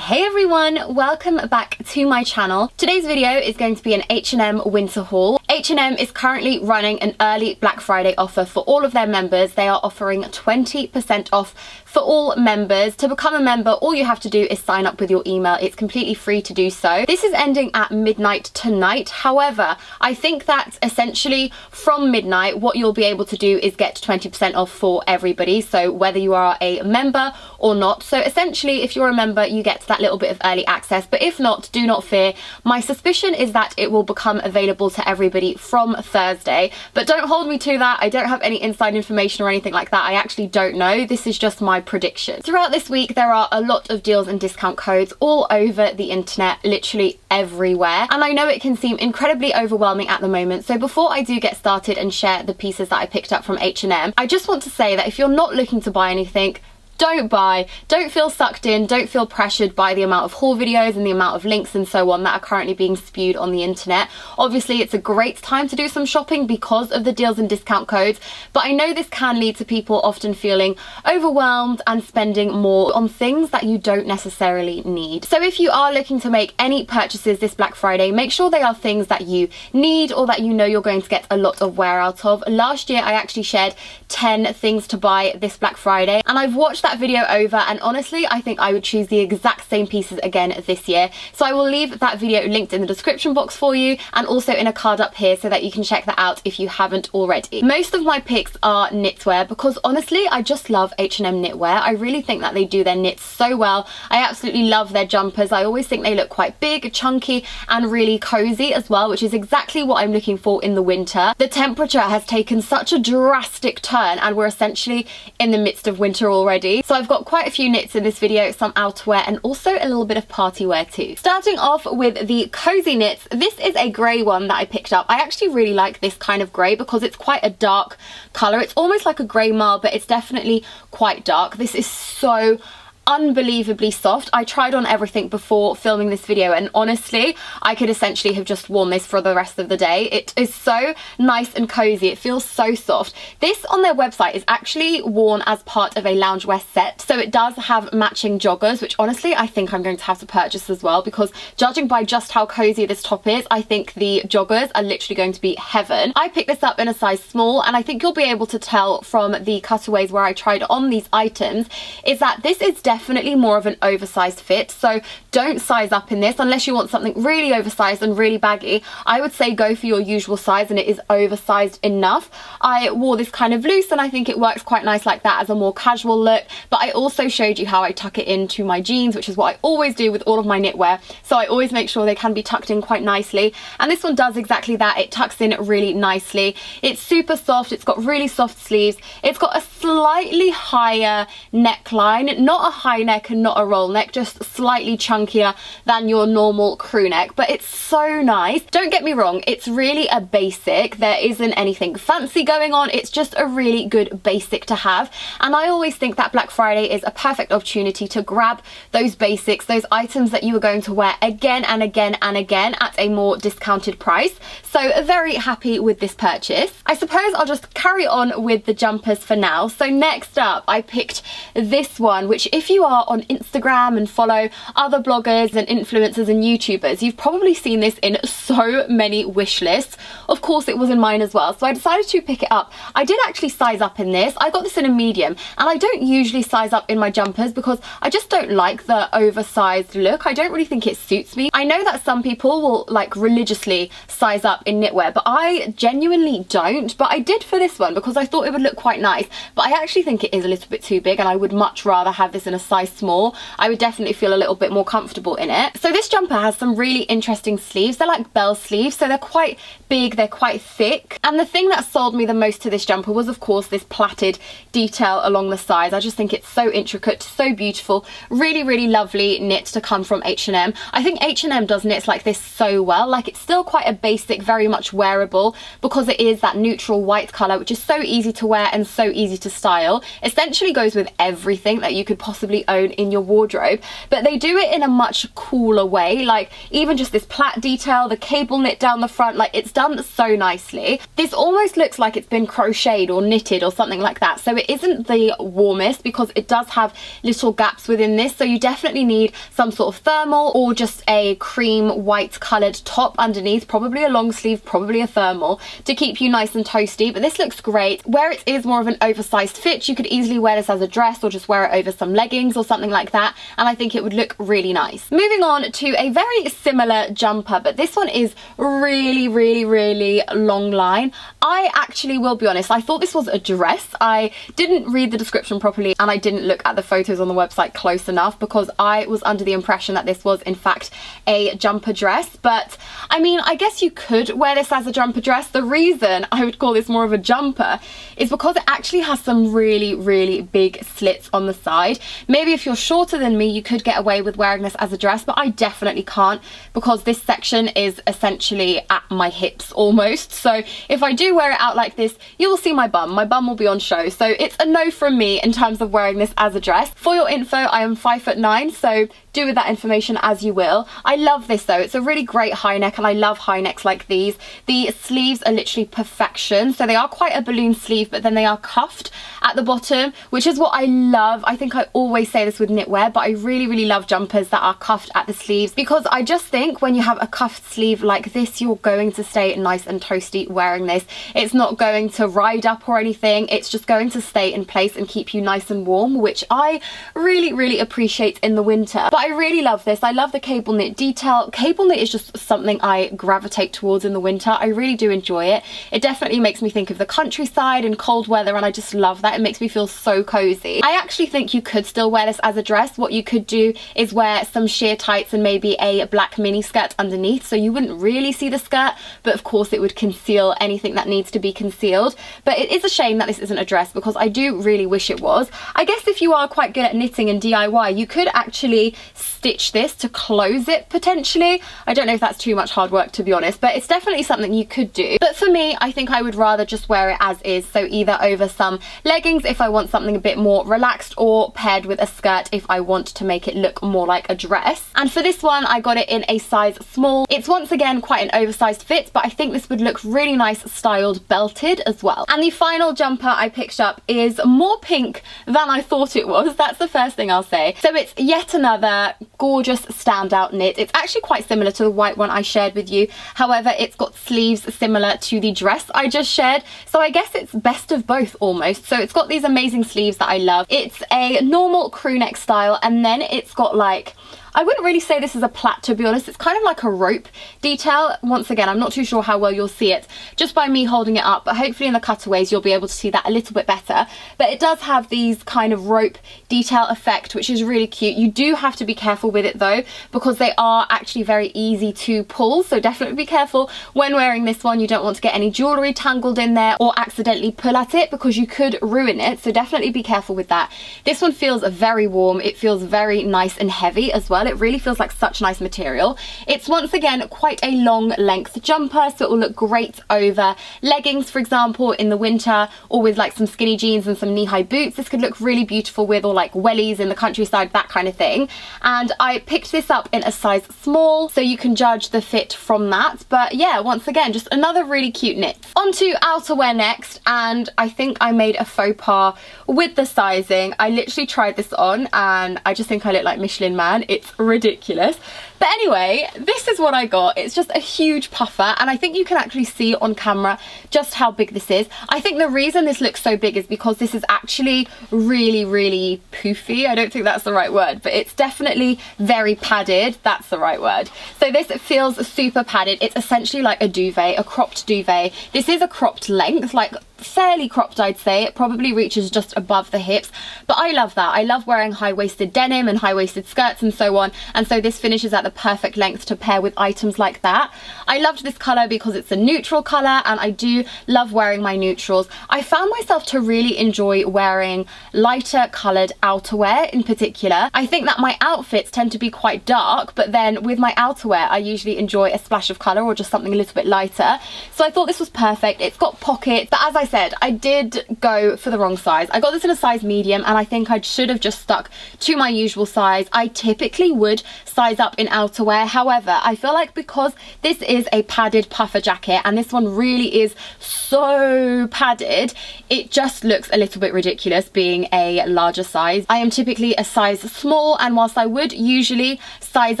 Hey everyone, welcome back to my channel. Today's video is going to be an H&M winter haul. H&M is currently running an early Black Friday offer for all of their members. They are offering 20% off for all members. To become a member, all you have to do is sign up with your email. It's completely free to do so. This is ending at midnight tonight. However, I think that essentially from midnight, what you'll be able to do is get 20% off for everybody. So whether you are a member or not. So essentially, if you're a member, you get that little bit of early access. But if not, do not fear. My suspicion is that it will become available to everybody from Thursday. But don't hold me to that. I don't have any inside information or anything like that. I actually don't know. This is just my prediction. Throughout this week, there are a lot of deals and discount codes all over the internet, literally everywhere. And I know it can seem incredibly overwhelming at the moment. So before I do get started and share the pieces that I picked up from H&M, I just want to say that if you're not looking to buy anything, don't buy. Don't feel sucked in, don't feel pressured by the amount of haul videos and the amount of links and so on that are currently being spewed on the internet. Obviously, it's a great time to do some shopping because of the deals and discount codes, but I know this can lead to people often feeling overwhelmed and spending more on things that you don't necessarily need. So if you are looking to make any purchases this Black Friday, make sure they are things that you need or that you know you're going to get a lot of wear out of. Last year, I actually shared 10 things to buy this Black Friday, and I've watched that video over, and honestly I think I would choose the exact same pieces again this year. So I will leave that video linked in the description box for you and also in a card up here so that you can check that out if you haven't already. Most of my picks are knitwear because honestly I just love H&M knitwear. I really think that they do their knits so well. I absolutely love their jumpers. I always think they look quite big, chunky and really cozy as well, which is exactly what I'm looking for in the winter. The temperature has taken such a drastic turn and we're essentially in the midst of winter already. So I've got quite a few knits in this video, some outerwear and also a little bit of party wear too. Starting off with the cozy knits, this is a grey one that I picked up. I actually really like this kind of grey because it's quite a dark colour. It's almost like a grey marl, but it's definitely quite dark. This is so unbelievably soft. I tried on everything before filming this video and honestly I could essentially have just worn this for the rest of the day. It is so nice and cozy. It feels so soft. This on their website is actually worn as part of a loungewear set, so it does have matching joggers, which honestly I think I'm going to have to purchase as well because judging by just how cozy this top is, I think the joggers are literally going to be heaven. I picked this up in a size small and I think you'll be able to tell from the cutaways where I tried on these items is that this is definitely more of an oversized fit, so don't size up in this unless you want something really oversized and really baggy. I would say go for your usual size and it is oversized enough. I wore this kind of loose and I think it works quite nice like that as a more casual look, but I also showed you how I tuck it into my jeans, which is what I always do with all of my knitwear, so I always make sure they can be tucked in quite nicely, and this one does exactly that. It tucks in really nicely. It's super soft, it's got really soft sleeves, it's got a slightly higher neckline, not a high neck and not a roll neck, just slightly chunkier than your normal crew neck, but it's so nice. Don't get me wrong, it's really a basic. There isn't anything fancy going on. It's just a really good basic to have, and I always think that Black Friday is a perfect opportunity to grab those basics, those items that you are going to wear again and again and again at a more discounted price. So very happy with this purchase. I suppose I'll just carry on with the jumpers for now. So next up I picked this one, which if you are on Instagram and follow other bloggers and influencers and YouTubers, you've probably seen this in so many wish lists. Of course it was in mine as well, so I decided to pick it up. I did actually size up in this. I got this in a medium, and I don't usually size up in my jumpers because I just don't like the oversized look. I don't really think it suits me. I know that some people will like religiously size up in knitwear, but I genuinely don't. But I did for this one because I thought it would look quite nice, but I actually think it is a little bit too big and I would much rather have this in a size small. I would definitely feel a little bit more comfortable in it. So this jumper has some really interesting sleeves. They're like bell sleeves, so they're quite big, they're quite thick, and the thing that sold me the most to this jumper was of course this plaited detail along the sides. I just think it's so intricate, so beautiful, really lovely knit to come from H&M. I think H&M does knits like this so well. Like, it's still quite a basic, very much wearable because it is that neutral white colour, which is so easy to wear and so easy to style. Essentially goes with everything that you could possibly probably own in your wardrobe, but they do it in a much cooler way. Like even just this plait detail, the cable knit down the front, like it's done so nicely. This almost looks like it's been crocheted or knitted or something like that, so it isn't the warmest because it does have little gaps within this, so you definitely need some sort of thermal or just a cream white coloured top underneath, probably a long sleeve, probably a thermal, to keep you nice and toasty. But this looks great. Where it is more of an oversized fit, you could easily wear this as a dress or just wear it over some leggings or something like that, and I think it would look really nice. Moving on to a very similar jumper, but this one is really long line. I actually will be honest, I thought this was a dress. I didn't read the description properly and I didn't look at the photos on the website close enough because I was under the impression that this was in fact a jumper dress. But I mean, I guess you could wear this as a jumper dress. The reason I would call this more of a jumper is because it actually has some really big slits on the side. Maybe if you're shorter than me, you could get away with wearing this as a dress, but I definitely can't because this section is essentially at my hips almost. So if I do wear it out like this, you will see my bum. My bum will be on show. So it's a no from me in terms of wearing this as a dress. For your info, I am 5'9", so do with that information as you will. I love this though. It's a really great high neck and I love high necks like these. The sleeves are literally perfection. So they are quite a balloon sleeve, but then they are cuffed at the bottom, which is what I love. I think I always say this with knitwear, but I really love jumpers that are cuffed at the sleeves because I just think when you have a cuffed sleeve like this, you're going to stay nice and toasty wearing this. It's not going to ride up or anything. It's just going to stay in place and keep you nice and warm, which I really appreciate in the winter. But I really love this. I love the cable knit detail. Cable knit is just something I gravitate towards in the winter. I really do enjoy it. It definitely makes me think of the countryside and cold weather, and I just love that. It makes me feel so cozy. I actually think you could still wear this as a dress. What you could do is wear some sheer tights and maybe a black mini skirt underneath, so you wouldn't really see the skirt, but of course it would conceal anything that needs to be concealed. But it is a shame that this isn't a dress because I do really wish it was. I guess if you are quite good at knitting and DIY, you could actually stitch this to close it potentially. I don't know if that's too much hard work, to be honest, but it's definitely something you could do. But for me, I think I would rather just wear it as is, so either over some leggings if I want something a bit more relaxed, or paired with a skirt if I want to make it look more like a dress. And for this one, I got it in a size small. It's once again quite an oversized fit, but I think this would look really nice styled belted as well. And the final jumper I picked up is more pink than I thought it was. That's the first thing I'll say. So it's yet another gorgeous standout knit. It's actually quite similar to the white one I shared with you. However, it's got sleeves similar to the dress I just shared. So I guess it's best of both almost. So it's got these amazing sleeves that I love. It's a normal crew neck style, and then it's got like, I wouldn't really say this is a plait, to be honest. It's kind of like a rope detail. Once again, I'm not too sure how well you'll see it just by me holding it up, but hopefully in the cutaways you'll be able to see that a little bit better. But it does have these kind of rope detail effect, which is really cute. You do have to be careful with it though, because they are actually very easy to pull. So definitely be careful when wearing this one. You don't want to get any jewellery tangled in there or accidentally pull at it because you could ruin it. So definitely be careful with that. This one feels very warm. It feels very nice and heavy as well. It really feels like such nice material. It's once again quite a long length jumper, so it will look great over leggings, for example, in the winter, or with like some skinny jeans and some knee-high boots. This could look really beautiful with, or like wellies in the countryside, that kind of thing. And I picked this up in a size small, so you can judge the fit from that. But yeah, once again, just another really cute knit. On to outerwear next, and I think I made a faux pas with the sizing. I literally tried this on and I just think I look like Michelin Man. It's ridiculous. But anyway, this is what I got. It's just a huge puffer, and I think you can actually see on camera just how big this is. I think the reason this looks so big is because this is actually really poofy. I don't think that's the right word, but it's definitely very padded. That's the right word. So this feels super padded. It's essentially like a duvet, a cropped duvet. This is a cropped length, like fairly cropped, I'd say. It probably reaches just above the hips, but I love that. I love wearing high-waisted denim and high-waisted skirts and so on, on, and so this finishes at the perfect length to pair with items like that. I loved this colour because it's a neutral colour, and I do love wearing my neutrals. I found myself to really enjoy wearing lighter coloured outerwear in particular. I think that my outfits tend to be quite dark, but then with my outerwear I usually enjoy a splash of colour or just something a little bit lighter. So I thought this was perfect. It's got pockets, but as I said, I did go for the wrong size. I got this in a size medium, and I think I should have just stuck to my usual size. I typically would size up in outerwear. However, I feel like because this is a padded puffer jacket and this one really is so padded, it just looks a little bit ridiculous being a larger size. I am typically a size small, and whilst I would usually size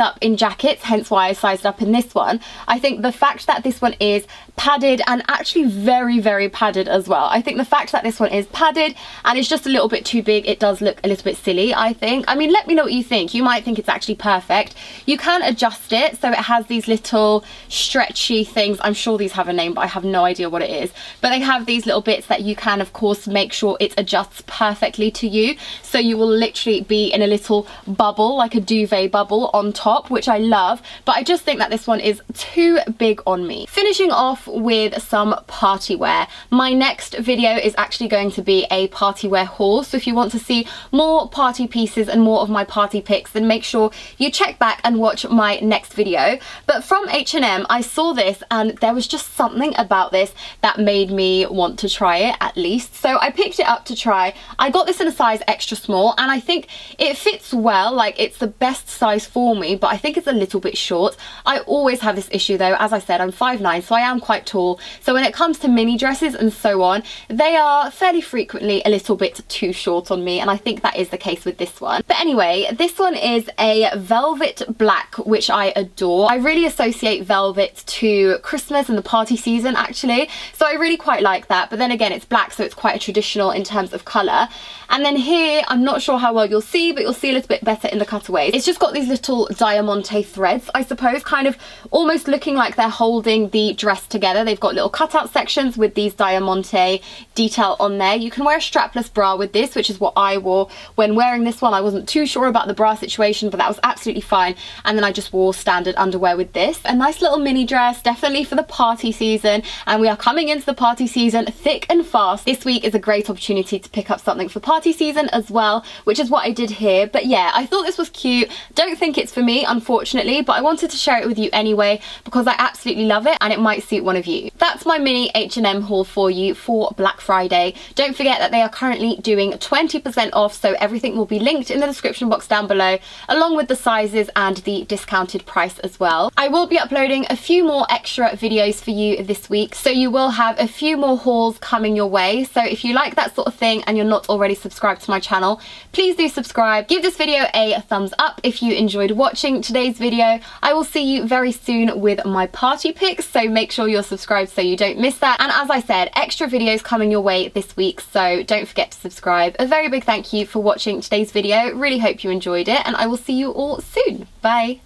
up in jackets, hence why I sized up in this one, I think the fact that this one is padded, and actually very, very padded as well, I think the fact that this one is padded and it's just a little bit too big, it does look a little bit silly, I think. I mean, let me know what you think. You might think it's actually perfect. You can adjust it, so it has these little stretchy things. I'm sure these have a name, but I have no idea what it is. But they have these little bits that you can, of course, make sure it adjusts perfectly to you. So you will literally be in a little bubble, like a duvet bubble on top, which I love. But I just think that this one is too big on me. Finishing off with some party wear. My next video is actually going to be a party wear haul. So if you want to see more party pieces and more of my party picks, then make sure you check back and watch my next video. But from H&M, I saw this and there was just something about this that made me want to try it, at least. So I picked it up to try. I got this in a size extra small, and I think it fits well. Like, it's the best size for me, but I think it's a little bit short. I always have this issue though. As I said, I'm 5'9", so I am quite tall. So when it comes to mini dresses and so on, they are fairly frequently a little bit too short on me, and I think that is the case with this one. But anyway, this one is a velvet black, which I adore. I really associate velvet to Christmas and the party season, actually, so I really quite like that. But then again, it's black, so it's quite a traditional in terms of colour. And then here, I'm not sure how well you'll see, but you'll see a little bit better in the cutaways. It's just got these little diamante threads, I suppose, kind of almost looking like they're holding the dress together. They've got little cutout sections with these diamante detail on there. You can wear a strapless bra with this, which is what I wore when wearing this one. I wasn't too sure about the bra situation, but that was absolutely fine. And then I just wore standard underwear with this. A nice little mini dress, definitely for the party season. And we are coming into the party season thick and fast. This week is a great opportunity to pick up something for party season as well, which is what I did here. But yeah, I thought this was cute. Don't think it's for me, unfortunately, but I wanted to share it with you anyway because I absolutely love it and it might suit one of you. That's my mini H&M haul for you for Black Friday. Don't forget that they are currently doing 20% off, so everything will be linked in the description box down below, along with the sizes and the discounted price as well. I will be uploading a few more extra videos for you this week, so you will have a few more hauls coming your way. So if you like that sort of thing and you're not already subscribed to my channel, please do subscribe. Give this video a thumbs up if you enjoyed watching today's video. I will see you very soon with my party picks, so make sure you're subscribed so you don't miss that. And as I said, extra videos coming your way this week, so don't forget to subscribe. A very big thank you for watching today's video. Really hope you enjoyed it, and I will see you all soon. Bye.